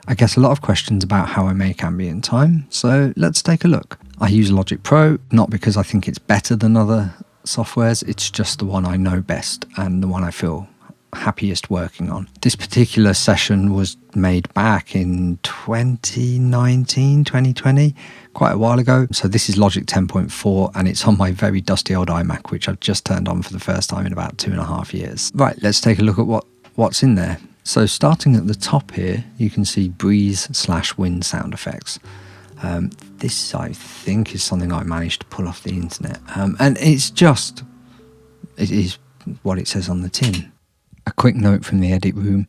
I get a lot of questions about how I make ambient time, so let's take a look. I use Logic Pro, not because I think it's better than other softwares, it's just the one I know best and the one I feel happiest working on. This particular session was made back in 2019, 2020, quite a while ago. So this is Logic 10.4 and it's on my very dusty old iMac, which I've just turned on for the first time in about 2.5 years. Right, let's take a look at what's in there. So starting at the top here, you can see breeze/wind sound effects. This, I think, is something I managed to pull off the internet. And it is what it says on the tin. A quick note from the edit room.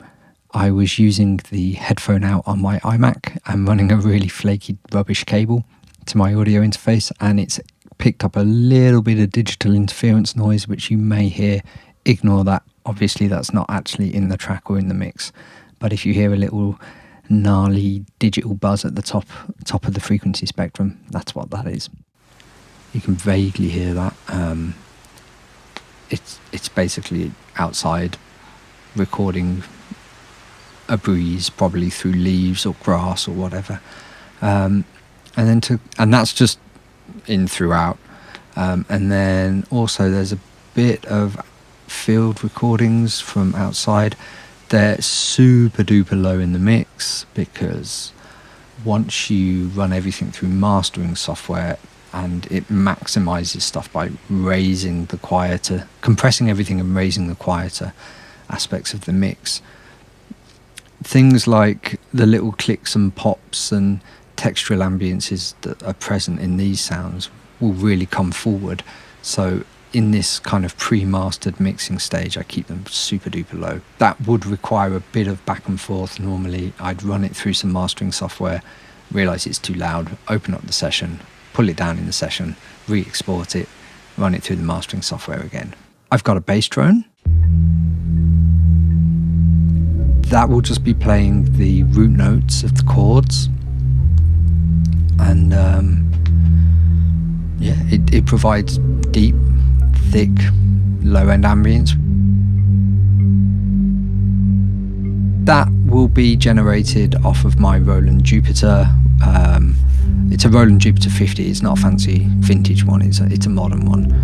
I was using the headphone out on my iMac and running a really flaky rubbish cable to my audio interface, and it's picked up a little bit of digital interference noise, which you may hear. Ignore that. Obviously, that's not actually in the track or in the mix. But if you hear a little gnarly digital buzz at the top of the frequency spectrum, that's what that is. You can vaguely hear that. It's basically outside recording a breeze, probably through leaves or grass or whatever, and that's just in throughout. And then also there's a bit of field recordings from outside. They're super duper low in the mix because once you run everything through mastering software and it maximizes stuff by raising the quieter, compressing everything and raising the quieter aspects of the mix, things like the little clicks and pops and textural ambiences that are present in these sounds will really come forward. So in this kind of pre-mastered mixing stage, I keep them super duper low. That would require a bit of back and forth. Normally I'd run it through some mastering software, realize it's too loud, open up the session, pull it down in the session, re-export it, run it through the mastering software again. I've got a bass drone. That will just be playing the root notes of the chords. And it provides deep, thick, low-end ambience. That will be generated off of my Roland Jupiter. It's a Roland Jupiter 50. It's not a fancy vintage one. It's a modern one.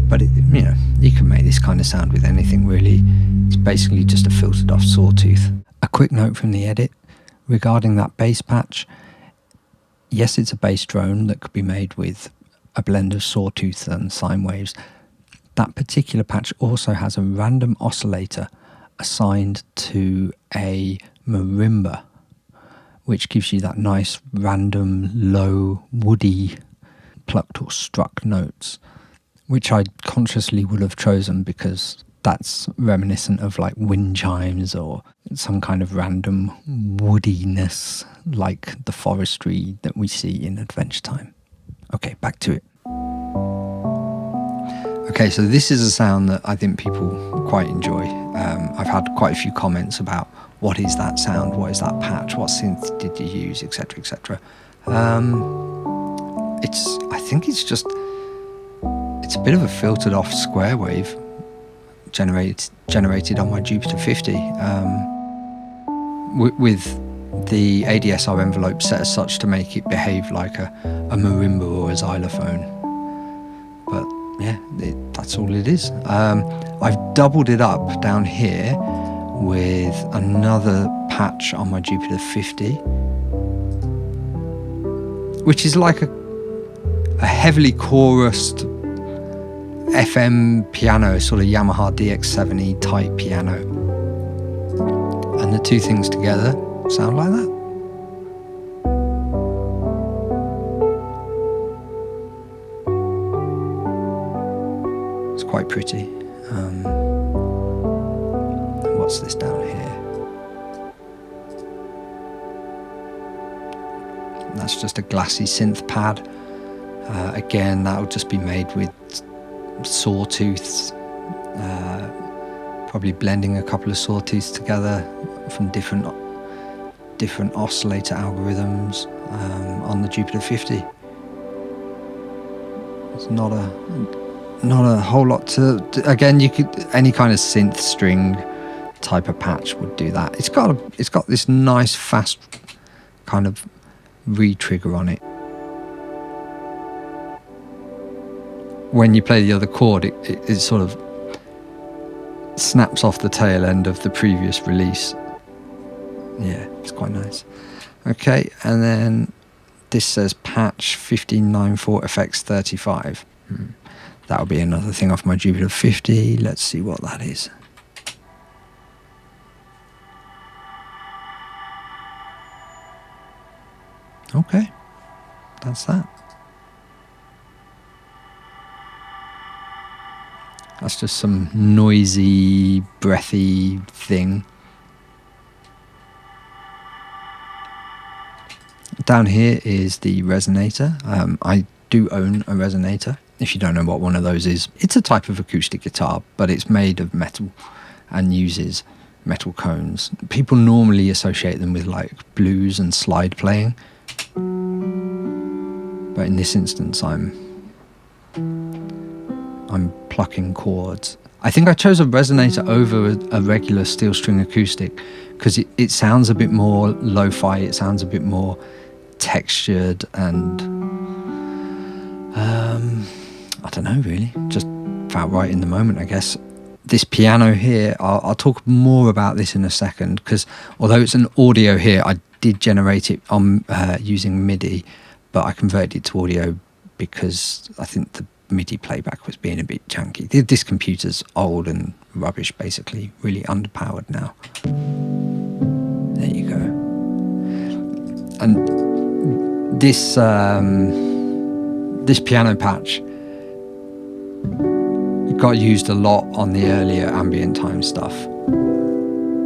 But you can make this kind of sound with anything really. It's basically just a filtered off sawtooth. A quick note from the edit regarding that bass patch. Yes, it's a bass drone that could be made with a blend of sawtooth and sine waves. That particular patch also has a random oscillator assigned to a marimba, which gives you that nice random low woody plucked or struck notes, which I consciously would have chosen because that's reminiscent of like wind chimes or some kind of random woodiness like the forestry that we see in Adventure Time. Okay, back to it. Okay, so this is a sound that I think people quite enjoy. I've had quite a few comments about what is that sound, what is that patch, what synth did you use, etc, etc. I think it's a bit of a filtered off square wave generated on my Jupiter 50 with the ADSR envelope set as such to make it behave like a marimba or a xylophone. But yeah, that's all it is. I've doubled it up down here with another patch on my Jupiter 50, which is like a heavily chorused FM piano, sort of Yamaha DX7E type piano. And the two things together sound like that. It's quite pretty. What's this down here? That's just a glassy synth pad. Again, that'll just be made with sawtooths, probably blending a couple of sawtooths together from different oscillator algorithms on the Jupiter 50. It's not a whole lot to again, you could any kind of synth string type of patch would do that. It's got this nice fast kind of re-trigger on it. When you play the other chord, it sort of snaps off the tail end of the previous release. Yeah, it's quite nice. Okay, and then this says patch 1594 effects 35. That'll be another thing off my Jupiter 50. Let's see what that is. Okay, that's that. That's just some noisy, breathy thing. Down here is the resonator. I do own a resonator. If you don't know what one of those is, it's a type of acoustic guitar, but it's made of metal and uses metal cones. People normally associate them with like blues and slide playing, but in this instance I'm plucking chords. I think I chose a resonator over a regular steel string acoustic because it sounds a bit more lo-fi, it sounds a bit more textured, and I don't know, really, just felt right in the moment, I guess. This piano here, I'll talk more about this in a second, because although it's an audio here, I did generate it on using MIDI, but I converted it to audio because I think the MIDI playback was being a bit janky. This computer's old and rubbish, basically, really underpowered now. There you go. And this piano patch got used a lot on the earlier Ambient Time stuff.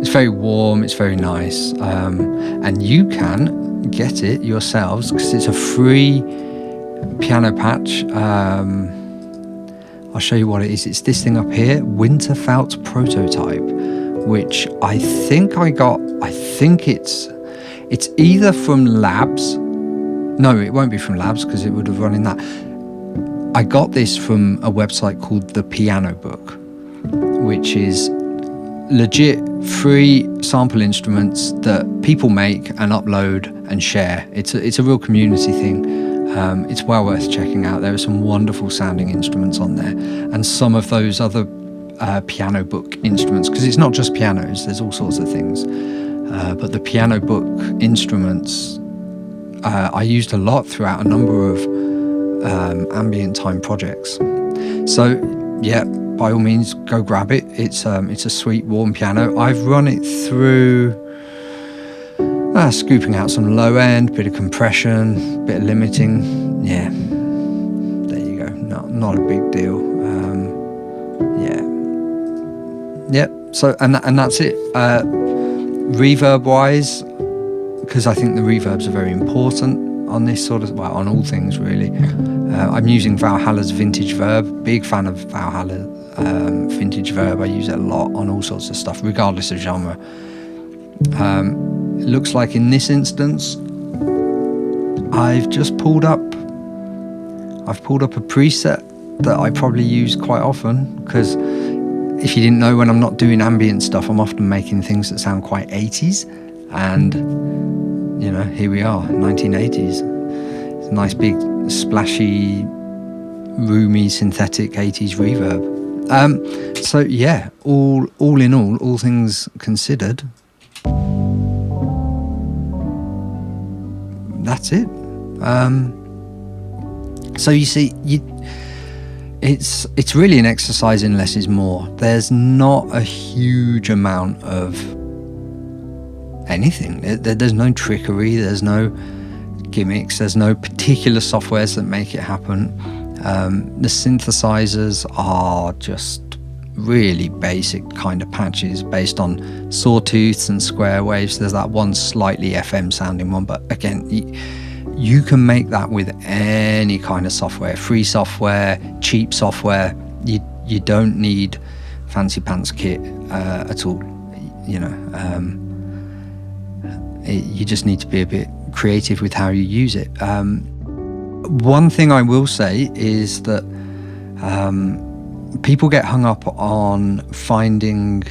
It's very warm, it's very nice, and you can get it yourselves because it's a free piano patch. I'll show you what it is. It's this thing up here, Winterfelt Prototype, which I think I got. I think it's either from Labs. No, it won't be from Labs because it would have run in that. I got this from a website called The Piano Book, which is legit free sample instruments that people make and upload and share. It's a real community thing. It's well worth checking out. There are some wonderful sounding instruments on there, and some of those other piano book instruments, because it's not just pianos, there's all sorts of things, but the piano book instruments I used a lot throughout a number of Ambient Time projects. So yeah, by all means go grab it. It's a sweet warm piano. I've run it through scooping out some low end, bit of compression, bit of limiting. Yeah, there you go. Not a big deal. Yeah. So and that's it. Reverb wise, because I think the reverbs are very important on this sort of, well, on all things really. I'm using Valhalla's Vintage Verb. Big fan of Valhalla Vintage Verb. I use it a lot on all sorts of stuff, regardless of genre. It looks like in this instance, I've pulled up a preset that I probably use quite often, because if you didn't know, when I'm not doing ambient stuff, I'm often making things that sound quite 80s, and you know, here we are, 1980s. It's a nice big splashy, roomy, synthetic 80s reverb. So yeah, all in all things considered, that's it. So you see, it's really an exercise in less is more. There's not a huge amount of anything. There's no trickery, there's no gimmicks, there's no particular softwares that make it happen. The synthesizers are just really basic kind of patches based on sawtooths and square waves. There's that one slightly FM sounding one, but again, you can make that with any kind of software, free software, cheap software. You don't need fancy pants kit at all, you know. You just need to be a bit creative with how you use it. One thing I will say is that people get hung up on finding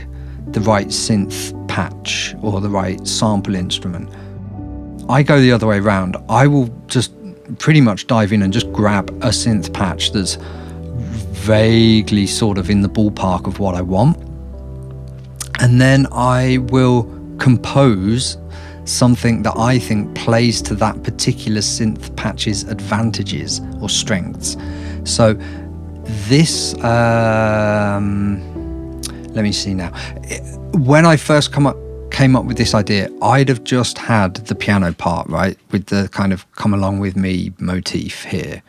the right synth patch or the right sample instrument. I go the other way around. I will just pretty much dive in and just grab a synth patch that's vaguely sort of in the ballpark of what I want. And then I will compose something that I think plays to that particular synth patch's advantages or strengths. So this, let me see now. When I first came up with this idea, I'd have just had the piano part, right, with the kind of come along with me motif here.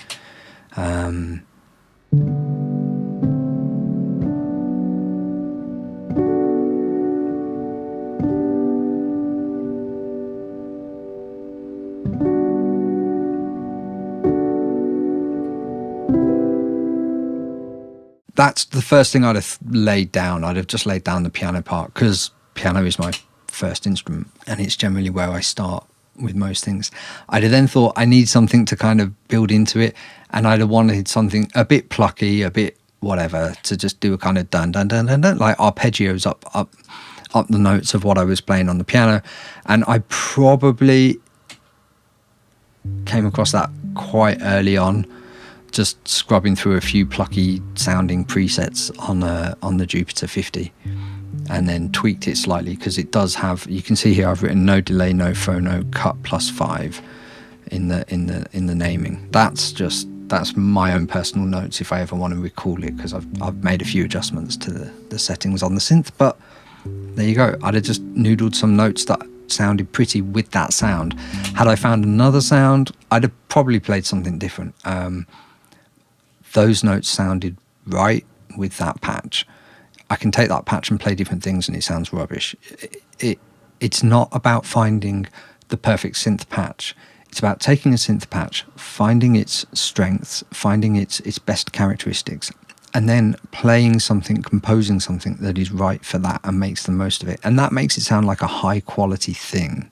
That's the first thing I'd have laid down. I'd have just laid down the piano part, because piano is my first instrument and it's generally where I start with most things. I'd have then thought I need something to kind of build into it, and I'd have wanted something a bit plucky, a bit whatever, to just do a kind of dun dun dun dun dun, like arpeggios up the notes of what I was playing on the piano. And I probably came across that quite early on, just scrubbing through a few plucky sounding presets on the Jupiter 50, and then tweaked it slightly, because it does have, you can see here I've written no delay, no phono, cut +5 in the naming. That's my own personal notes if I ever want to recall it, because I've made a few adjustments to the settings on the synth. But there you go. I'd have just noodled some notes that sounded pretty with that sound. Had I found another sound, I'd have probably played something different. Those notes sounded right with that patch. I can take that patch and play different things and it sounds rubbish. It's not about finding the perfect synth patch. It's about taking a synth patch, finding its strengths, finding its best characteristics, and then playing something, composing something that is right for that and makes the most of it. And that makes it sound like a high quality thing,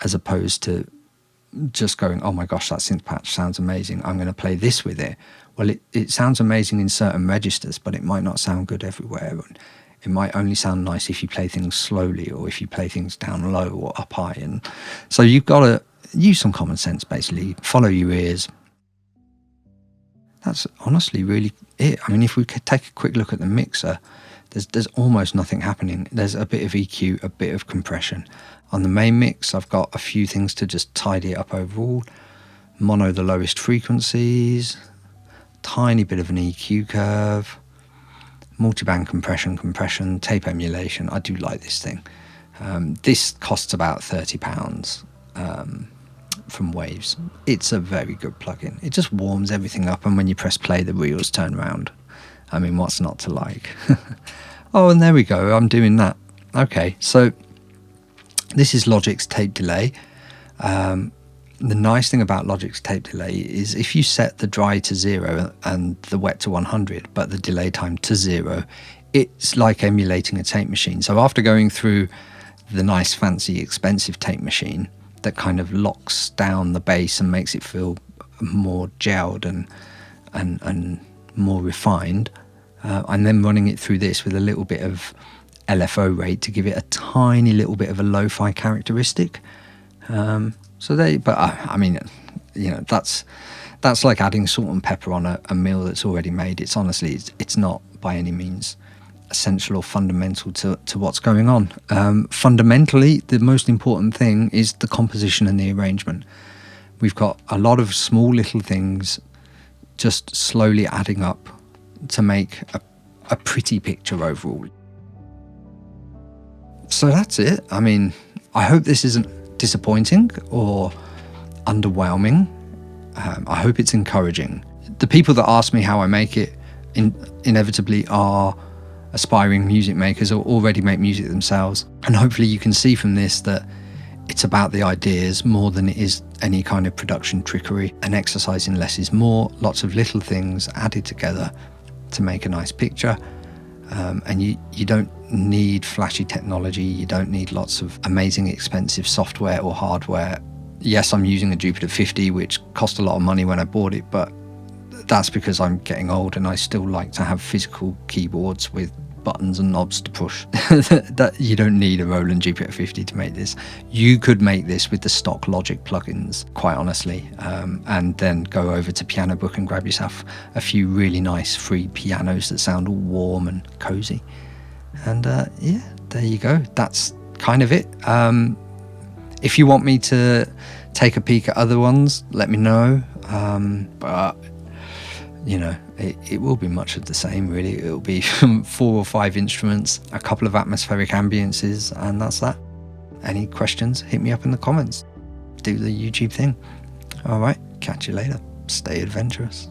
as opposed to just going, oh my gosh, that synth patch sounds amazing, I'm going to play this with it. Well, it sounds amazing in certain registers, but it might not sound good everywhere. And it might only sound nice if you play things slowly, or if you play things down low or up high. And so you've got to use some common sense, basically. Follow your ears. That's honestly really it. I mean, if we could take a quick look at the mixer, there's almost nothing happening. There's a bit of EQ, a bit of compression. On the main mix, I've got a few things to just tidy it up overall. Mono the lowest frequencies, tiny bit of an EQ curve, multiband compression, tape emulation. I do like this thing. This costs about £30 from Waves. It's a very good plugin. It just warms everything up, and when you press play, the wheels turn round. I mean, what's not to like? Oh, and there we go. I'm doing that. Okay, so this is Logic's tape delay. The nice thing about Logic's tape delay is if you set the dry to 0 and the wet to 100, but the delay time to 0, it's like emulating a tape machine. So after going through the nice, fancy, expensive tape machine that kind of locks down the bass and makes it feel more gelled and more refined, I'm then running it through this with a little bit of LFO rate to give it a tiny little bit of a lo-fi characteristic. But I mean, you know, that's like adding salt and pepper on a meal that's already made. It's honestly, it's not by any means essential or fundamental to what's going on. Fundamentally, the most important thing is the composition and the arrangement. We've got a lot of small little things just slowly adding up to make a pretty picture overall. So that's it. I mean, I hope this isn't disappointing or underwhelming. I hope it's encouraging. The people that ask me how I make it inevitably are aspiring music makers or already make music themselves, and hopefully you can see from this that it's about the ideas more than it is any kind of production trickery, and exercise in less is more. Lots of little things added together to make a nice picture. And you don't need flashy technology, you don't need lots of amazing expensive software or hardware. Yes, I'm using a Jupiter 50, which cost a lot of money when I bought it, but that's because I'm getting old and I still like to have physical keyboards with buttons and knobs to push. That you don't need a Roland GPO 50 to make this. You could make this with the stock Logic plugins, quite honestly, and then go over to Piano Book and grab yourself a few really nice free pianos that sound all warm and cozy. And yeah, there you go. That's kind of it. If you want me to take a peek at other ones, let me know. But you know, it will be much of the same, really. It'll be 4 or 5 instruments, a couple of atmospheric ambiences, and that's that. Any questions, hit me up in the comments. Do the YouTube thing. All right, catch you later. Stay adventurous.